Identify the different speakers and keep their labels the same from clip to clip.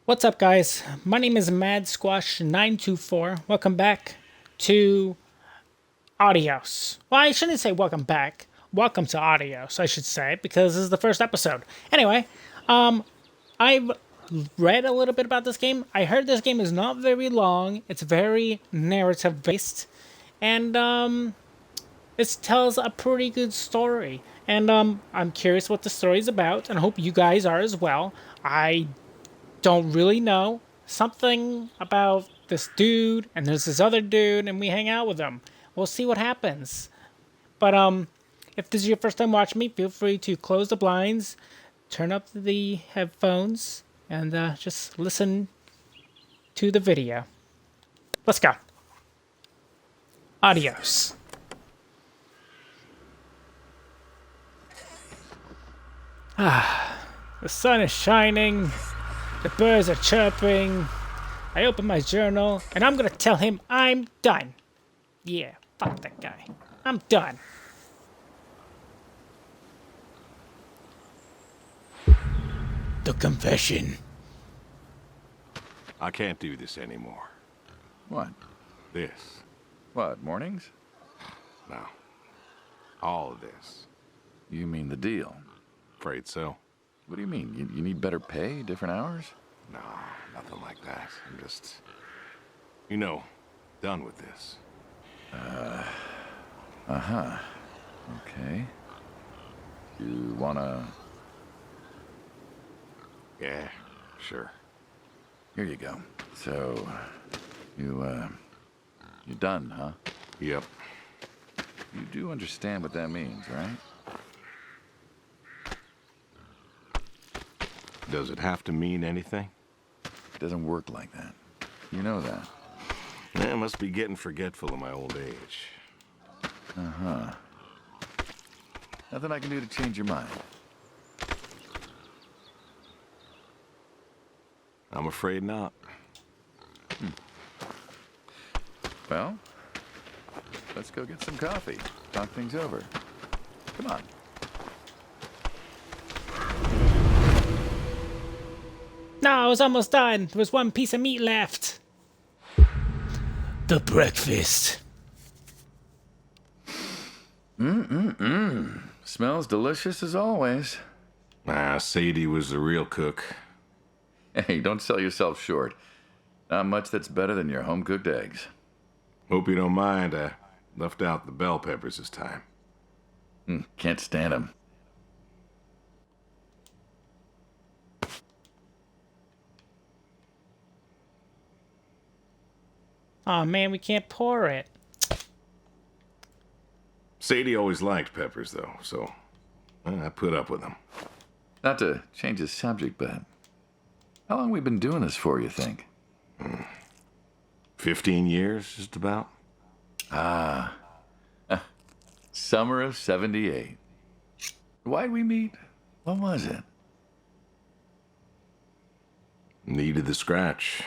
Speaker 1: What's up, guys? My name is Mad Squash 924. Welcome back to Adios. Well, I shouldn't say welcome back. Welcome to Adios, I should say, because this is the first episode. Anyway, I've read a little bit about this game. I heard this game is not very long. It's very narrative based, and it tells a pretty good story. And I'm curious what the story's about, and I hope you guys are as well. I don't really know. Something about this dude, and there's this other dude, and we hang out with them. We'll see what happens. But if this is your first time watching me, feel free to close the blinds, turn up the headphones, and just listen to the video. Let's go. Adios. The sun is shining. The birds are chirping. I open my journal, and I'm gonna tell him I'm done. Yeah, fuck that guy. I'm done. The confession.
Speaker 2: I can't do this anymore.
Speaker 3: What?
Speaker 2: This.
Speaker 3: What, mornings?
Speaker 2: No. All of this.
Speaker 3: You mean the deal?
Speaker 2: Afraid so.
Speaker 3: What do you mean? You need better pay, different hours?
Speaker 2: No, nothing like that. I'm just, done with this.
Speaker 3: Okay. You wanna...
Speaker 2: Yeah, sure.
Speaker 3: Here you go. So, you're done, huh?
Speaker 2: Yep.
Speaker 3: You do understand what that means, right?
Speaker 2: Does it have to mean anything?
Speaker 3: It doesn't work like that. You know that.
Speaker 2: I must be getting forgetful in my old age.
Speaker 3: Nothing I can do to change your mind.
Speaker 2: I'm afraid not.
Speaker 3: Well, let's go get some coffee. Talk things over. Come on.
Speaker 1: No, I was almost done. There was one piece of meat left. The breakfast.
Speaker 3: Smells delicious as always.
Speaker 2: Sadie was the real cook.
Speaker 3: Hey, don't sell yourself short. Not much that's better than your home-cooked eggs.
Speaker 2: Hope you don't mind. I left out the bell peppers this time.
Speaker 3: Can't stand them.
Speaker 1: Aw, man, we can't pour it.
Speaker 2: Sadie always liked peppers, though, so I put up with them.
Speaker 3: Not to change the subject, but how long we been doing this for, you think?
Speaker 2: 15 years, just about.
Speaker 3: Summer of 78. Why'd we meet? What was it?
Speaker 2: Needed the scratch.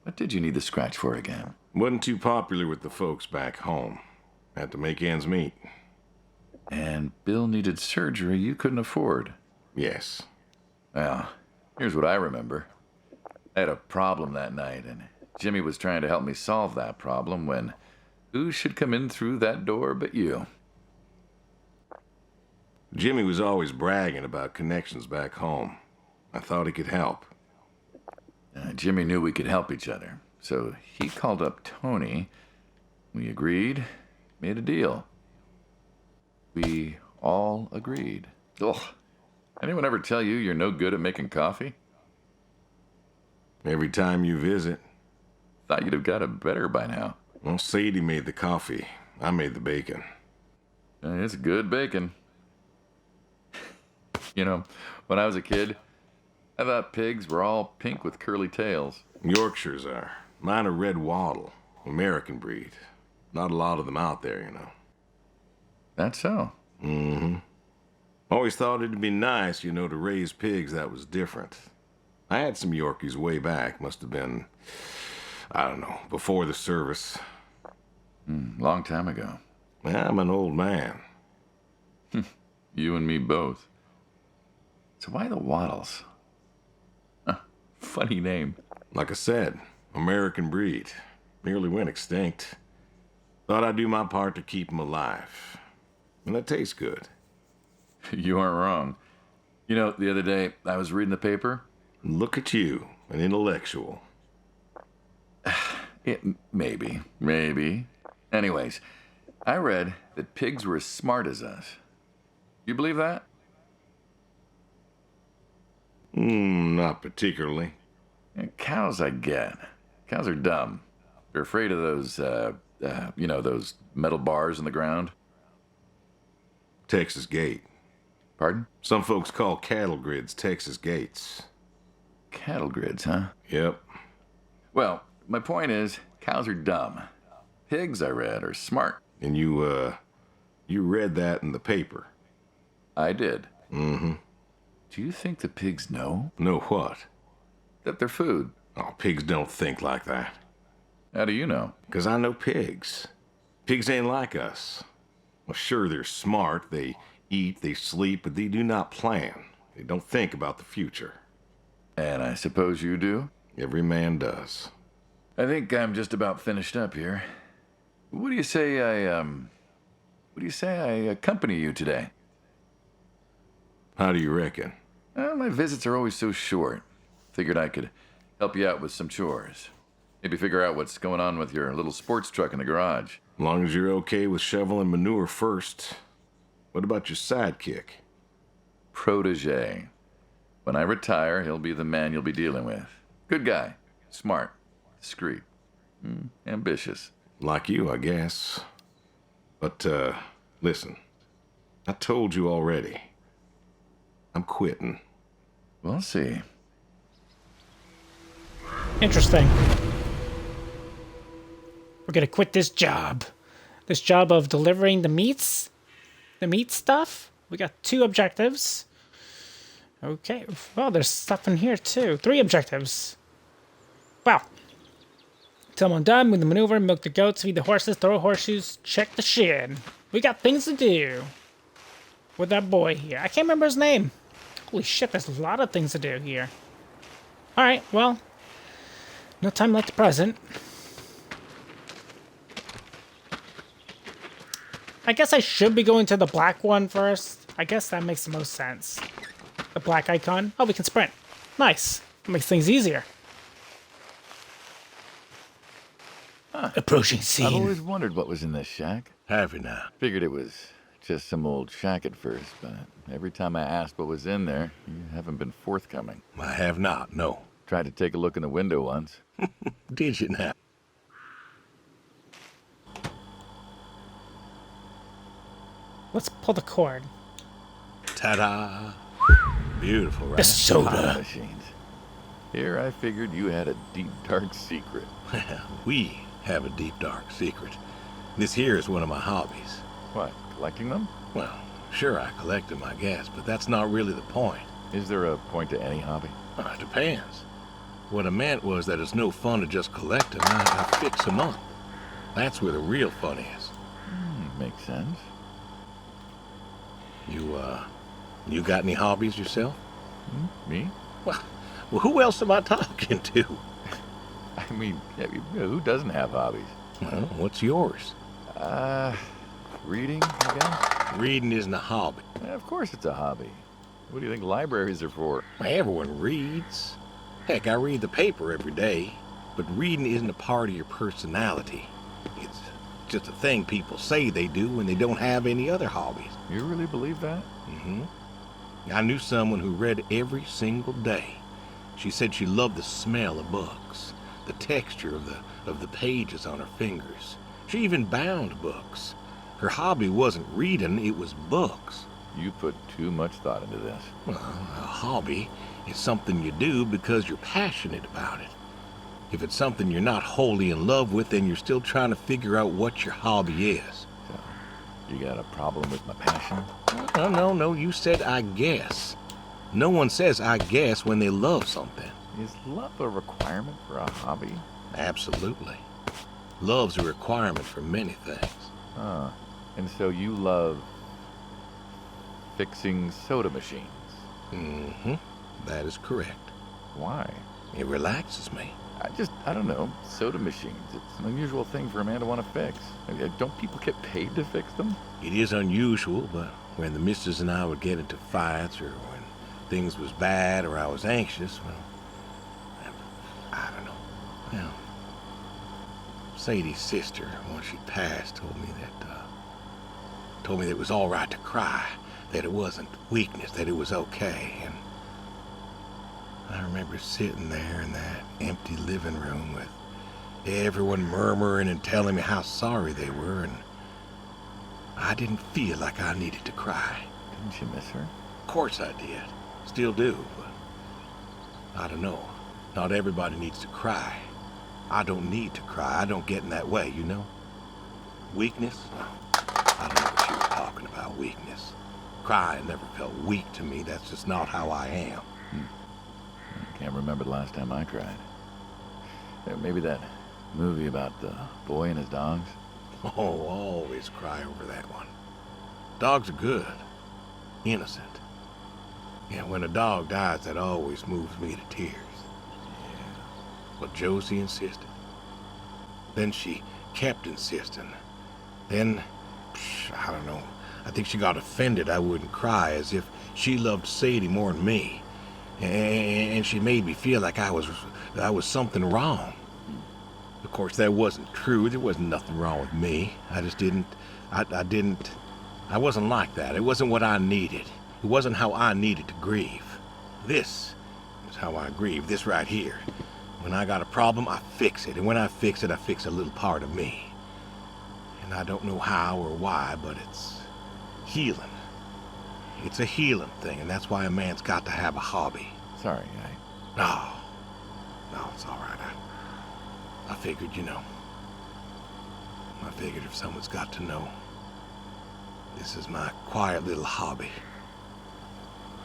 Speaker 3: What did you need the scratch for again?
Speaker 2: Wasn't too popular with the folks back home. Had to make ends meet.
Speaker 3: And Bill needed surgery you couldn't afford.
Speaker 2: Yes.
Speaker 3: Well, here's what I remember. I had a problem that night, and Jimmy was trying to help me solve that problem when who should come in through that door but you?
Speaker 2: Jimmy was always bragging about connections back home. I thought he could help.
Speaker 3: Jimmy knew we could help each other, so he called up Tony. We agreed, made a deal. We all agreed. Ugh. Anyone ever tell you you're no good at making coffee?
Speaker 2: Every time you visit.
Speaker 3: Thought you'd have got it better by now.
Speaker 2: Well, Sadie made the coffee. I made the bacon.
Speaker 3: It's good bacon. When I was a kid, I thought pigs were all pink with curly tails.
Speaker 2: Yorkshires are. Mine are red wattle. American breed. Not a lot of them out there,
Speaker 3: That's so.
Speaker 2: Mm-hmm. Always thought it'd be nice, to raise pigs that was different. I had some Yorkies way back. Must have been, I don't know, before the service.
Speaker 3: Long time ago.
Speaker 2: I'm an old man.
Speaker 3: You and me both. So why the waddles? Funny name.
Speaker 2: Like I said, American breed. Nearly went extinct. Thought I'd do my part to keep 'em alive. And that tastes good.
Speaker 3: You aren't wrong. You know, the other day, I was reading the paper.
Speaker 2: Look at you, an intellectual.
Speaker 3: Maybe. Anyways, I read that pigs were as smart as us. You believe that?
Speaker 2: Not particularly.
Speaker 3: Cows, I get. Cows are dumb. They're afraid of those, those metal bars in the ground.
Speaker 2: Texas gate.
Speaker 3: Pardon?
Speaker 2: Some folks call cattle grids Texas gates.
Speaker 3: Cattle grids, huh?
Speaker 2: Yep.
Speaker 3: Well, my point is, cows are dumb. Pigs, I read, are smart.
Speaker 2: And you read that in the paper.
Speaker 3: I did.
Speaker 2: Mm-hmm.
Speaker 3: Do you think the pigs know?
Speaker 2: Know what?
Speaker 3: That they're food.
Speaker 2: Oh, pigs don't think like that.
Speaker 3: How do you know?
Speaker 2: 'Cause I know pigs. Pigs ain't like us. Well, sure, they're smart. They eat, they sleep, but they do not plan. They don't think about the future.
Speaker 3: And I suppose you do?
Speaker 2: Every man does.
Speaker 3: I think I'm just about finished up here. What do you say I accompany you today?
Speaker 2: How do you reckon?
Speaker 3: Well, my visits are always so short. Figured I could help you out with some chores. Maybe figure out what's going on with your little sports truck in the garage.
Speaker 2: As long as you're okay with shoveling manure first. What about your sidekick?
Speaker 3: Protege. When I retire, he'll be the man you'll be dealing with. Good guy. Smart. Discreet. Ambitious.
Speaker 2: Like you, I guess. But, listen. I told you already. I'm quitting.
Speaker 3: We'll see.
Speaker 1: Interesting. We're gonna quit this job. This job of delivering the meats? The meat stuff? We got 2 objectives. Okay. Well, there's stuff in here too. 3 objectives. Wow. Till I'm done, move the maneuver, milk the goats, feed the horses, throw horseshoes, check the shed. We got things to do. With that boy here. I can't remember his name. Holy shit, there's a lot of things to do here. Alright, well. No time like the present. I guess I should be going to the black one first. I guess that makes the most sense. The black icon. Oh, we can sprint. Nice. Makes things easier. Approaching scene.
Speaker 3: I've always wondered what was in this shack.
Speaker 2: Have you now?
Speaker 3: Figured it was just some old shack at first, but every time I asked what was in there, you haven't been forthcoming.
Speaker 2: I have not, no.
Speaker 3: Tried to take a look in the window once.
Speaker 2: Did you now?
Speaker 1: Let's pull the cord.
Speaker 2: Ta-da! Beautiful, right?
Speaker 1: The soda.
Speaker 3: Pop machines. Here I figured you had a deep, dark secret.
Speaker 2: We have a deep, dark secret. This here is one of my hobbies.
Speaker 3: What, collecting them?
Speaker 2: Well, sure, I collect them, I guess, but that's not really the point.
Speaker 3: Is there a point to any hobby?
Speaker 2: Well, it depends. What I meant was that it's no fun to just collect them. I fix them up. That's where the real fun is.
Speaker 3: Makes sense.
Speaker 2: You got any hobbies yourself?
Speaker 3: Me?
Speaker 2: Well, who else am I talking to?
Speaker 3: I mean, who doesn't have hobbies?
Speaker 2: Well, what's yours?
Speaker 3: Reading, I guess?
Speaker 2: Reading isn't a hobby.
Speaker 3: Of course it's a hobby. What do you think libraries are for?
Speaker 2: Everyone reads. Heck, I read the paper every day. But reading isn't a part of your personality. It's just a thing people say they do when they don't have any other hobbies.
Speaker 3: You really believe that?
Speaker 2: Mm-hmm. I knew someone who read every single day. She said she loved the smell of books, the texture of the pages on her fingers. She even bound books. Her hobby wasn't reading, it was books.
Speaker 3: You put too much thought into this.
Speaker 2: Well, a hobby is something you do because you're passionate about it. If it's something you're not wholly in love with, then you're still trying to figure out what your hobby is.
Speaker 3: So, you got a problem with my passion?
Speaker 2: No, you said I guess. No one says I guess when they love something.
Speaker 3: Is love a requirement for a hobby?
Speaker 2: Absolutely. Love's a requirement for many things.
Speaker 3: And so you love fixing soda machines?
Speaker 2: Mm-hmm. That is correct.
Speaker 3: Why?
Speaker 2: It relaxes me.
Speaker 3: I don't know, soda machines. It's an unusual thing for a man to want to fix. Don't people get paid to fix them?
Speaker 2: It is unusual, but when the missus and I would get into fights, or when things was bad, or I was anxious, well, I don't know. Well, Sadie's sister, once she passed, told me that it was all right to cry, that it wasn't weakness, that it was okay. And I remember sitting there in that empty living room with everyone murmuring and telling me how sorry they were, and I didn't feel like I needed to cry.
Speaker 3: Didn't you miss her?
Speaker 2: Of course I did. Still do, but I don't know. Not everybody needs to cry. I don't need to cry. I don't get in that way, you know? Weakness? I don't know what you were talking about, weakness. Crying never felt weak to me. That's just not how I am.
Speaker 3: I can't remember the last time I cried. Maybe that movie about the boy and his dogs.
Speaker 2: Oh, always cry over that one. Dogs are good. Innocent. Yeah, when a dog dies, that always moves me to tears.
Speaker 3: Yeah.
Speaker 2: But Josie insisted. Then she kept insisting. Then, I don't know. I think she got offended I wouldn't cry, as if she loved Sadie more than me. And she made me feel like I was something wrong. Of course, that wasn't true. There wasn't nothing wrong with me. I just didn't, I wasn't like that. It wasn't what I needed. It wasn't how I needed to grieve. This is how I grieve, this right here. When I got a problem, I fix it. And when I fix it, I fix a little part of me. And I don't know how or why, but it's healing. It's a healing thing, and that's why a man's got to have a hobby.
Speaker 3: Sorry,
Speaker 2: No, it's all right. I figured, you know. I figured if someone's got to know, this is my quiet little hobby.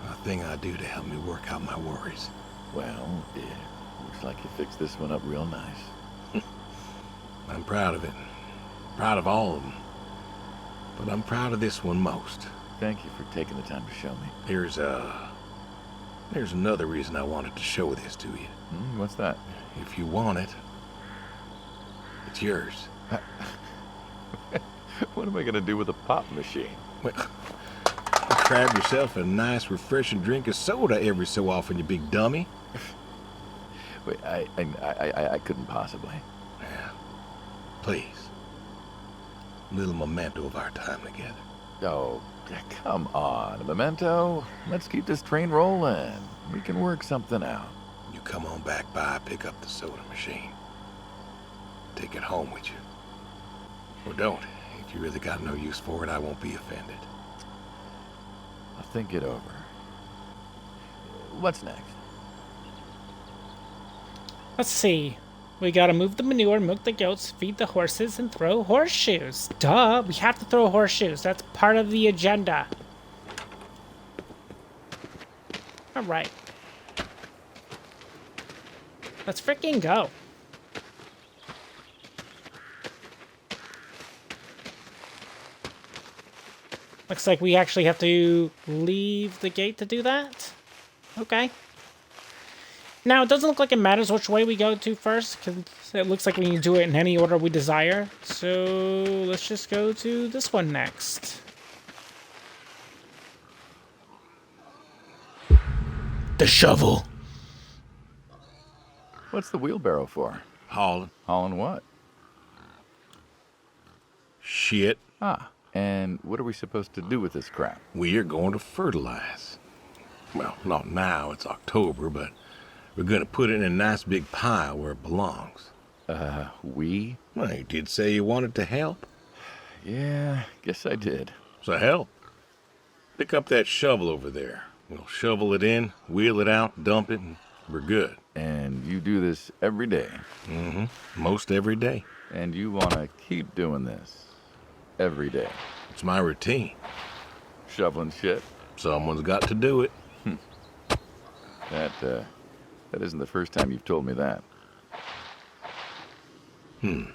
Speaker 2: A thing I do to help me work out my worries.
Speaker 3: Well, yeah, looks like you fixed this one up real nice.
Speaker 2: I'm proud of it. Proud of all of them. But I'm proud of this one most.
Speaker 3: Thank you for taking the time to show me.
Speaker 2: There's another reason I wanted to show this to you.
Speaker 3: What's that?
Speaker 2: If you want it, it's yours.
Speaker 3: What am I gonna do with a pop machine?
Speaker 2: Well, grab yourself a nice, refreshing drink of soda every so often, you big dummy.
Speaker 3: Wait, I couldn't possibly.
Speaker 2: Yeah. Please. A little memento of our time together.
Speaker 3: Oh, come on, a memento. Let's keep this train rolling. We can work something out.
Speaker 2: You come on back by, pick up the soda machine. Take it home with you. Or don't. If you really got no use for it, I won't be offended.
Speaker 3: I'll think it over. What's next?
Speaker 1: Let's see. We gotta move the manure, milk the goats, feed the horses, and throw horseshoes. Duh, we have to throw horseshoes. That's part of the agenda. Alright. Let's freaking go. Looks like we actually have to leave the gate to do that. Okay. Now, it doesn't look like it matters which way we go to first, because it looks like we can do it in any order we desire. So, let's just go to this one next. The shovel.
Speaker 3: What's the wheelbarrow for?
Speaker 2: Hauling.
Speaker 3: Hauling what?
Speaker 2: Shit.
Speaker 3: Ah, and what are we supposed to do with this crap?
Speaker 2: We are going to fertilize. Well, not now, it's October, but we're going to put it in a nice big pile where it belongs.
Speaker 3: We?
Speaker 2: Well, you did say you wanted to help.
Speaker 3: Yeah, guess I did.
Speaker 2: So help. Pick up that shovel over there. We'll shovel it in, wheel it out, dump it, and we're good.
Speaker 3: And you do this every day?
Speaker 2: Mm-hmm. Most every day.
Speaker 3: And you want to keep doing this every day?
Speaker 2: It's my routine.
Speaker 3: Shoveling shit?
Speaker 2: Someone's got to do it.
Speaker 3: That isn't the first time you've told me that.
Speaker 2: I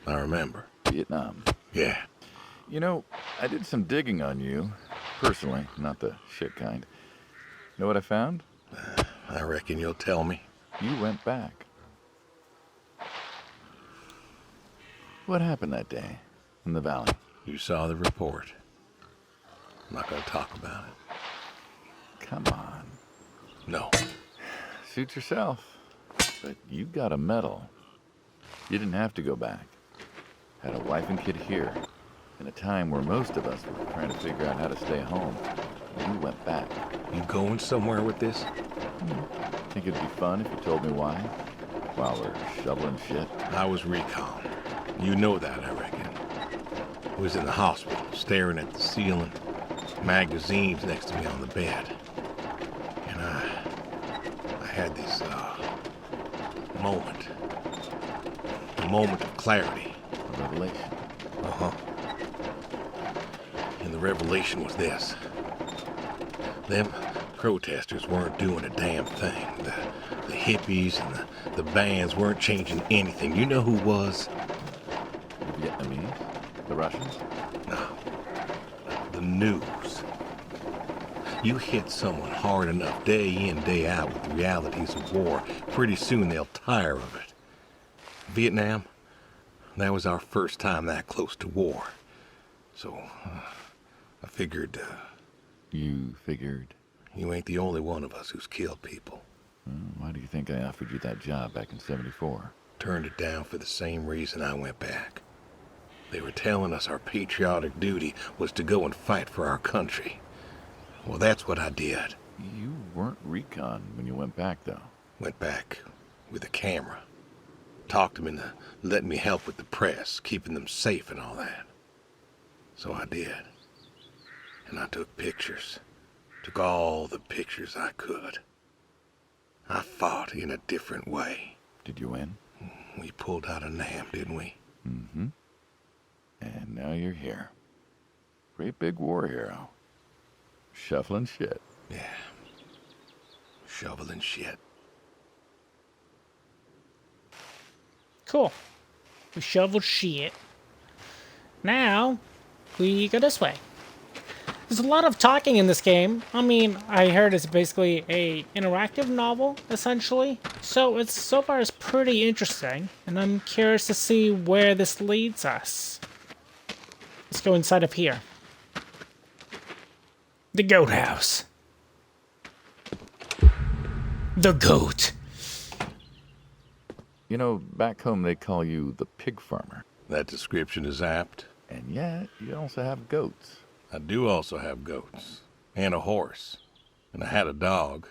Speaker 2: remember.
Speaker 3: Vietnam.
Speaker 2: Yeah.
Speaker 3: You know, I did some digging on you, personally, not the shit kind. Know what I found?
Speaker 2: I reckon you'll tell me.
Speaker 3: You went back. What happened that day in the valley?
Speaker 2: You saw the report. I'm not going to talk about it.
Speaker 3: Come on.
Speaker 2: No.
Speaker 3: Suit yourself. But you got a medal. You didn't have to go back. Had a wife and kid here. In a time where most of us were trying to figure out how to stay home. You went back.
Speaker 2: You going somewhere with this?
Speaker 3: Think it'd be fun if you told me why? While we're shoveling shit?
Speaker 2: I was recon. You know that, I reckon. I was in the hospital, staring at the ceiling, magazines next to me on the bed. And I had this, moment. A moment of clarity.
Speaker 3: A revelation.
Speaker 2: Uh-huh. And the revelation was this. Them protesters weren't doing a damn thing. The hippies and the bands weren't changing anything. You know who was?
Speaker 3: The Vietnamese? The Russians?
Speaker 2: No. The news. You hit someone hard enough day in, day out with the realities of war, pretty soon they'll tire of it. Vietnam, that was our first time that close to war. So, I figured,
Speaker 3: You figured?
Speaker 2: you ain't the only one of us who's killed people.
Speaker 3: Why do you think I offered you that job back in '74?
Speaker 2: Turned it down for the same reason I went back. They were telling us our patriotic duty was to go and fight for our country. Well, that's what I did.
Speaker 3: You weren't recon when you went back, though.
Speaker 2: Went back with a camera. Talked them into letting me help with the press, keeping them safe and all that. So I did. And I took pictures. Took all the pictures I could. I fought in a different way.
Speaker 3: Did you win?
Speaker 2: We pulled out of Nam, didn't we?
Speaker 3: Mm-hmm. And now you're here. Great big war hero. Shuffling shit.
Speaker 2: Yeah. Shoveling shit.
Speaker 1: Cool. We shoveled shit. Now, we go this way. There's a lot of talking in this game. I mean, I heard it's basically a interactive novel, essentially. So it's so far it's pretty interesting, and I'm curious to see where this leads us. Let's go inside of here. The goat house. The goat.
Speaker 3: You know, back home they call you the pig farmer.
Speaker 2: That description is apt.
Speaker 3: And yet, you also have goats.
Speaker 2: I do also have goats. And a horse. And I had a dog.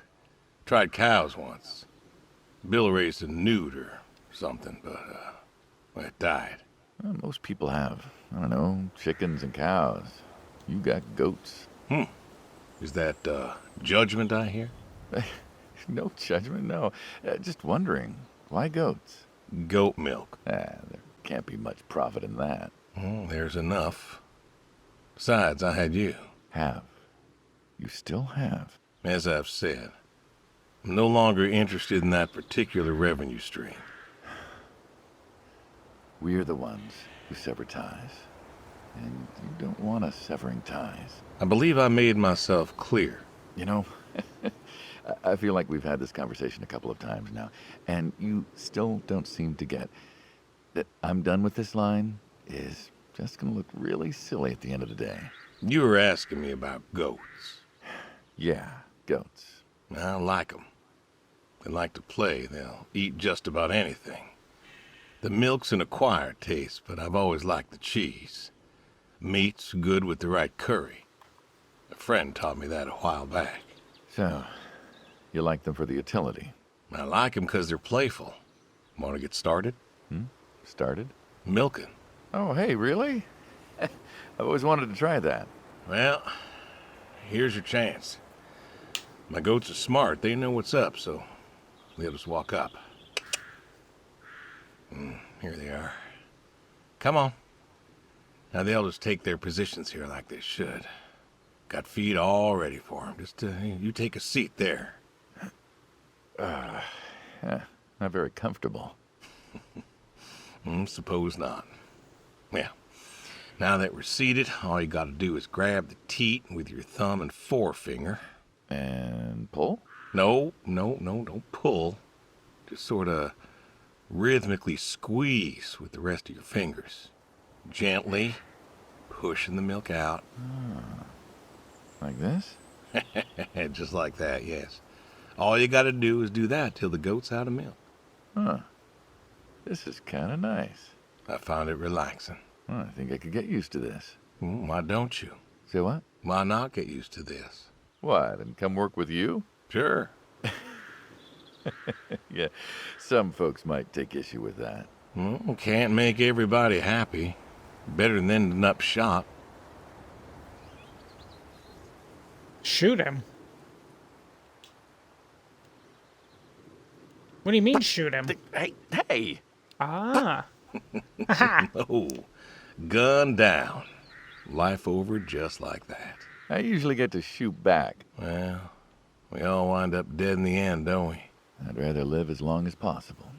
Speaker 2: Tried cows once. Bill raised a newt or something, but, well, it died.
Speaker 3: Well, most people have, I don't know, chickens and cows. You got goats.
Speaker 2: Is that, judgment I hear?
Speaker 3: No judgment, no. Just wondering, why goats?
Speaker 2: Goat milk.
Speaker 3: There can't be much profit in that.
Speaker 2: Well, there's enough. Besides, I had you.
Speaker 3: Have. You still have.
Speaker 2: As I've said, I'm no longer interested in that particular revenue stream.
Speaker 3: We're the ones who sever ties. And you don't want us severing ties.
Speaker 2: I believe I made myself clear.
Speaker 3: You know, I feel like we've had this conversation a couple of times now, and you still don't seem to get that I'm done with this line is just going to look really silly at the end of the day.
Speaker 2: You were asking me about goats.
Speaker 3: Yeah, goats.
Speaker 2: I like them. They like to play. They'll eat just about anything. The milk's an acquired taste, but I've always liked the cheese. Meat's good with the right curry. A friend taught me that a while back.
Speaker 3: So, you like them for the utility?
Speaker 2: I like them because they're playful. Want to get started?
Speaker 3: Started?
Speaker 2: Milking.
Speaker 3: Oh, hey, really? I've always wanted to try that.
Speaker 2: Well, here's your chance. My goats are smart. They know what's up, so they'll just walk up. Here they are. Come on. Now they'll just take their positions here like they should. Got feed all ready for them. Just you take a seat there.
Speaker 3: Not very comfortable.
Speaker 2: Suppose not. Well, now that we're seated, all you gotta do is grab the teat with your thumb and forefinger.
Speaker 3: And pull?
Speaker 2: No, don't pull. Just sort of rhythmically squeeze with the rest of your fingers. Gently pushing the milk out.
Speaker 3: Like this?
Speaker 2: Just like that, yes. All you gotta do is do that till the goat's out of milk.
Speaker 3: Huh. This is kind of nice.
Speaker 2: I found it relaxing.
Speaker 3: Well, I think I could get used to this.
Speaker 2: Why don't you?
Speaker 3: Say what?
Speaker 2: Why not get used to this?
Speaker 3: What, and come work with you?
Speaker 2: Sure.
Speaker 3: Yeah, some folks might take issue with that.
Speaker 2: Well, can't make everybody happy. Better than ending up shot.
Speaker 1: Shoot him. What do you mean, shoot him?
Speaker 3: Hey!
Speaker 1: Ah. Aha.
Speaker 2: Oh, gun down. Life over just like that.
Speaker 3: I usually get to shoot back.
Speaker 2: Well, we all wind up dead in the end, don't we?
Speaker 3: I'd rather live as long as possible.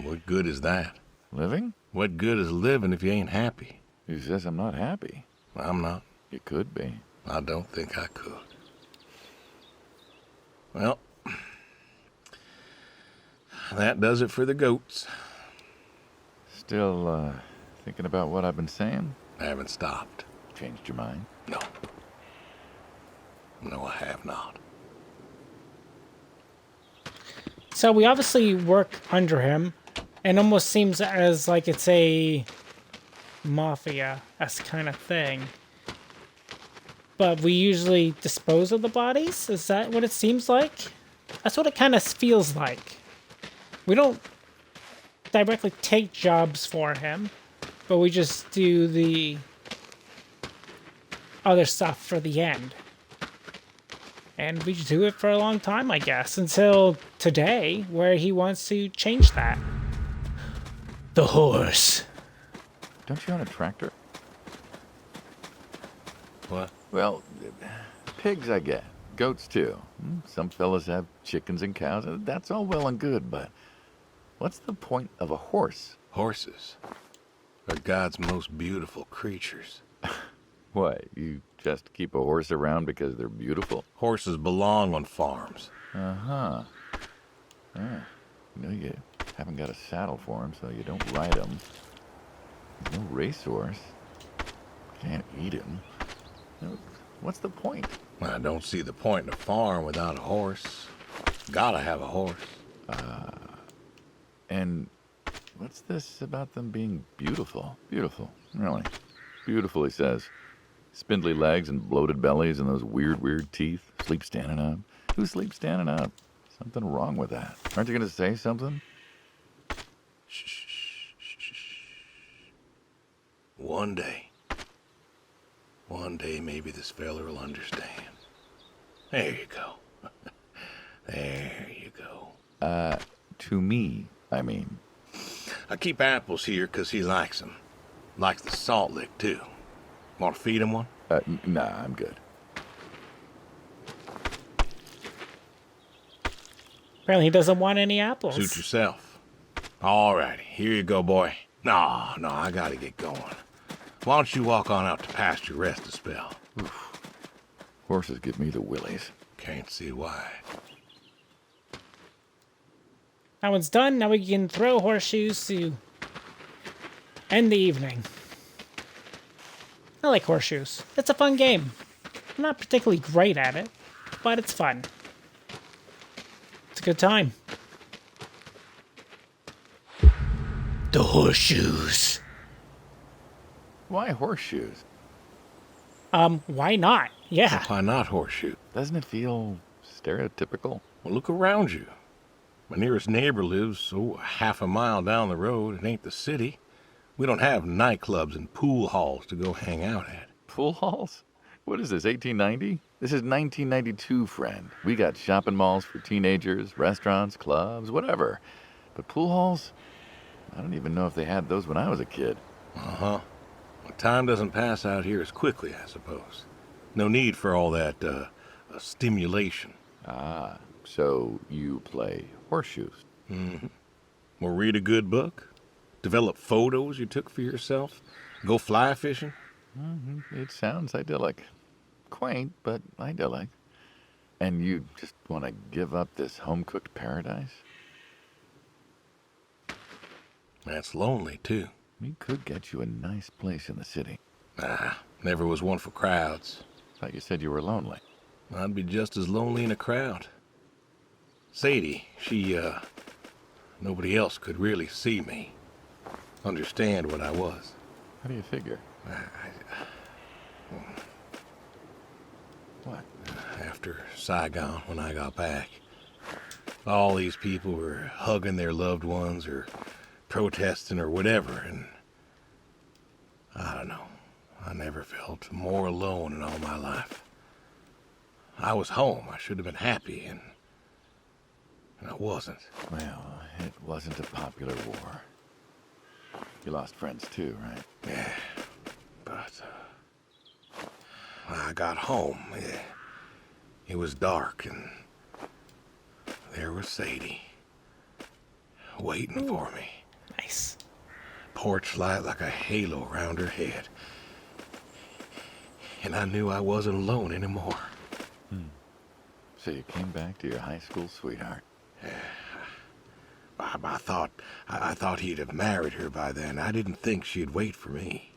Speaker 2: What good is that?
Speaker 3: Living?
Speaker 2: What good is living if you ain't happy?
Speaker 3: Who says I'm not happy?
Speaker 2: I'm not.
Speaker 3: You could be.
Speaker 2: I don't think I could. Well, that does it for the goats.
Speaker 3: Still, thinking about what I've been saying?
Speaker 2: I haven't stopped.
Speaker 3: Changed your mind?
Speaker 2: No. No, I have not.
Speaker 1: So we obviously work under him, and almost seems as like it's a mafia-esque kind of thing. But we usually dispose of the bodies? Is that what it seems like? That's what it kind of feels like. We don't directly take jobs for him, but we just do the other stuff for the end. And we do it for a long time, I guess, until today, where he wants to change that. The horse.
Speaker 3: Don't you own a tractor?
Speaker 2: What?
Speaker 3: Well, pigs I get. Goats too. Some fellas have chickens and cows. That's all well and good, but what's the point of a horse?
Speaker 2: Horses are God's most beautiful creatures.
Speaker 3: What, you just keep a horse around because they're beautiful?
Speaker 2: Horses belong on farms.
Speaker 3: Uh-huh. Yeah. You know, you haven't got a saddle for them, so you don't ride them. There's no racehorse. Can't eat him. What's the point?
Speaker 2: I don't see the point in a farm without a horse. Gotta have a horse.
Speaker 3: And what's this about them being beautiful? Beautiful, really. Beautiful, he says. Spindly legs and bloated bellies and those weird teeth. Sleep standing up. Who sleeps standing up? Something wrong with that. Aren't you going to say something?
Speaker 2: One day maybe this fella will understand. There you go. There you go.
Speaker 3: To me, I mean.
Speaker 2: I keep apples here 'cause he likes them. Likes the salt lick, too. Want to feed him one?
Speaker 3: Nah, I'm good.
Speaker 1: Apparently he doesn't want any apples.
Speaker 2: Suit yourself. All righty, here you go, boy. No, I gotta get going. Why don't you walk on out to pasture, rest a spell?
Speaker 3: Horses give me the willies.
Speaker 2: Can't see why.
Speaker 1: That one's done. Now we can throw horseshoes to end the evening. I like horseshoes. It's a fun game. I'm not particularly great at it, but it's fun. It's a good time. The horseshoes.
Speaker 3: Why horseshoes?
Speaker 1: Why not? Yeah.
Speaker 2: Why not horseshoe?
Speaker 3: Doesn't it feel stereotypical?
Speaker 2: Well, look around you. My nearest neighbor lives, half a mile down the road. It ain't the city. We don't have nightclubs and pool halls to go hang out at.
Speaker 3: Pool halls? What is this, 1890? This is 1992, friend. We got shopping malls for teenagers, restaurants, clubs, whatever. But pool halls? I don't even know if they had those when I was a kid.
Speaker 2: Uh-huh. Well, time doesn't pass out here as quickly, I suppose. No need for all that, stimulation.
Speaker 3: Ah, so you play horseshoes.
Speaker 2: Mm-hmm. Or read a good book. Develop photos you took for yourself. Go fly fishing.
Speaker 3: It sounds idyllic. Quaint, but idyllic. And you just want to give up this home-cooked paradise?
Speaker 2: That's lonely, too.
Speaker 3: We could get you a nice place in the city.
Speaker 2: Nah, never was one for crowds.
Speaker 3: Thought you said you were lonely.
Speaker 2: I'd be just as lonely in a crowd. Sadie, nobody else could really see me, understand what I was.
Speaker 3: How do you figure? What?
Speaker 2: After Saigon, when I got back, all these people were hugging their loved ones or protesting or whatever, and I don't know. I never felt more alone in all my life. I was home. I should have been happy, and I wasn't.
Speaker 3: Well, it wasn't a popular war. You lost friends too, right?
Speaker 2: Yeah, but when I got home, it was dark, and there was Sadie waiting for me.
Speaker 1: Nice.
Speaker 2: Porch light like a halo around her head. And I knew I wasn't alone anymore.
Speaker 3: So you came back to your high school sweetheart.
Speaker 2: I thought he'd have married her by then. I didn't think she'd wait for me.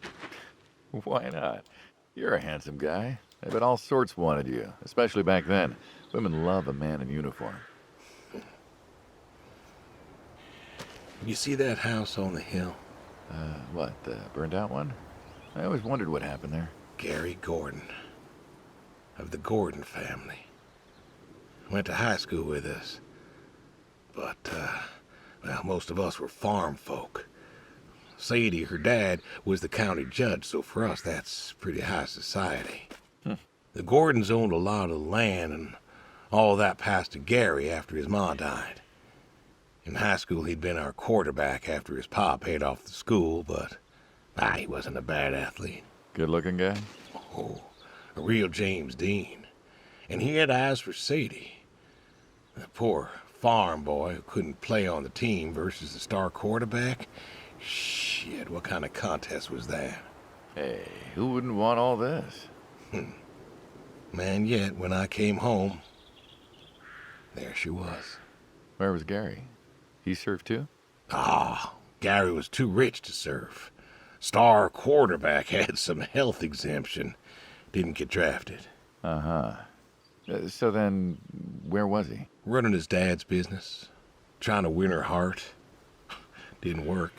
Speaker 3: Why not? You're a handsome guy. I bet all sorts wanted you, especially back then. Women love a man in uniform.
Speaker 2: You see that house on the hill?
Speaker 3: What, the burned out one? I always wondered what happened there.
Speaker 2: Gary Gordon, of the Gordon family. Went to high school with us. But, well, most of us were farm folk. Sadie, her dad, was the county judge, so for us that's pretty high society. The Gordons owned a lot of land, and all that passed to Gary after his ma died. In high school, he'd been our quarterback after his pa paid off the school, but he wasn't a bad athlete.
Speaker 3: Good-looking guy?
Speaker 2: Oh, a real James Dean. And he had eyes for Sadie. The poor farm boy who couldn't play on the team versus the star quarterback. Shit, what kind of contest was that?
Speaker 3: Hey, who wouldn't want all this?
Speaker 2: Man, yet when I came home, there she was.
Speaker 3: Where was Gary? He served too?
Speaker 2: Gary was too rich to serve. Star quarterback had some health exemption. Didn't get drafted.
Speaker 3: Uh-huh. So then, where was he?
Speaker 2: Running his dad's business. Trying to win her heart. Didn't work.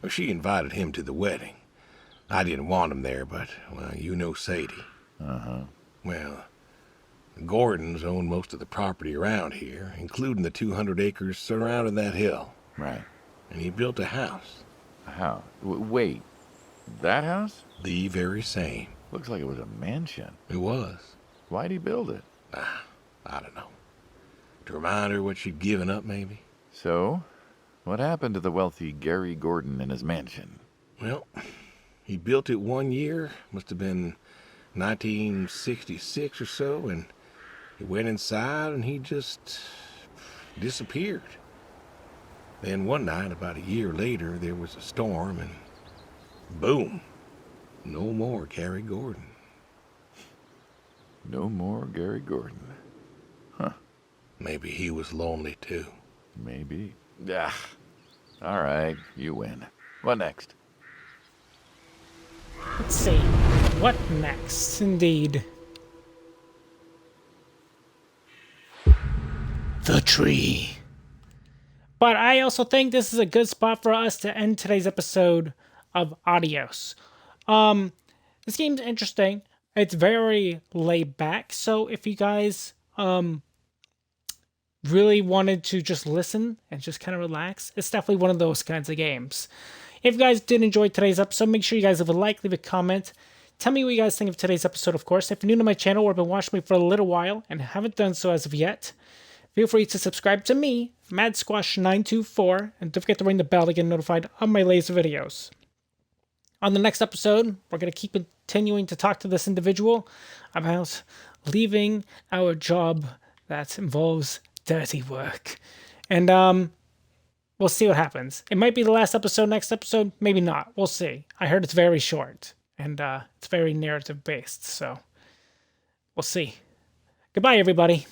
Speaker 2: Well, she invited him to the wedding. I didn't want him there, but, well, you know Sadie.
Speaker 3: Uh-huh.
Speaker 2: Well, the Gordons own most of the property around here, including the 200 acres surrounding that hill.
Speaker 3: Right.
Speaker 2: And he built a house.
Speaker 3: A house? Wait, that house?
Speaker 2: The very same.
Speaker 3: Looks like it was a mansion.
Speaker 2: It was.
Speaker 3: Why'd he build it?
Speaker 2: I don't know. To remind her what she'd given up, maybe?
Speaker 3: So, what happened to the wealthy Gary Gordon in his mansion?
Speaker 2: Well, he built it one year, must have been 1966 or so, and he went inside and he just disappeared. Then one night, about a year later, there was a storm and boom, no more Gary Gordon.
Speaker 3: No more Gary Gordon. Huh.
Speaker 2: Maybe he was lonely too.
Speaker 3: Maybe. Ah. All right, you win. What next?
Speaker 1: Let's see. What next? Indeed. The tree. But I also think this is a good spot for us to end today's episode of Adios. This game's interesting. It's very laid back. So if you guys really wanted to just listen and just kind of relax, it's definitely one of those kinds of games. If you guys did enjoy today's episode, make sure you guys leave a like, leave a comment. Tell me what you guys think of today's episode, of course. If you're new to my channel or have been watching me for a little while and haven't done so as of yet, feel free to subscribe to me, MadSquash924, and don't forget to ring the bell to get notified of my latest videos. On the next episode, we're going to keep continuing to talk to this individual about leaving our job that involves dirty work. And we'll see what happens. It might be the last episode, next episode, maybe not. We'll see. I heard it's very short, and it's very narrative-based, so we'll see. Goodbye, everybody.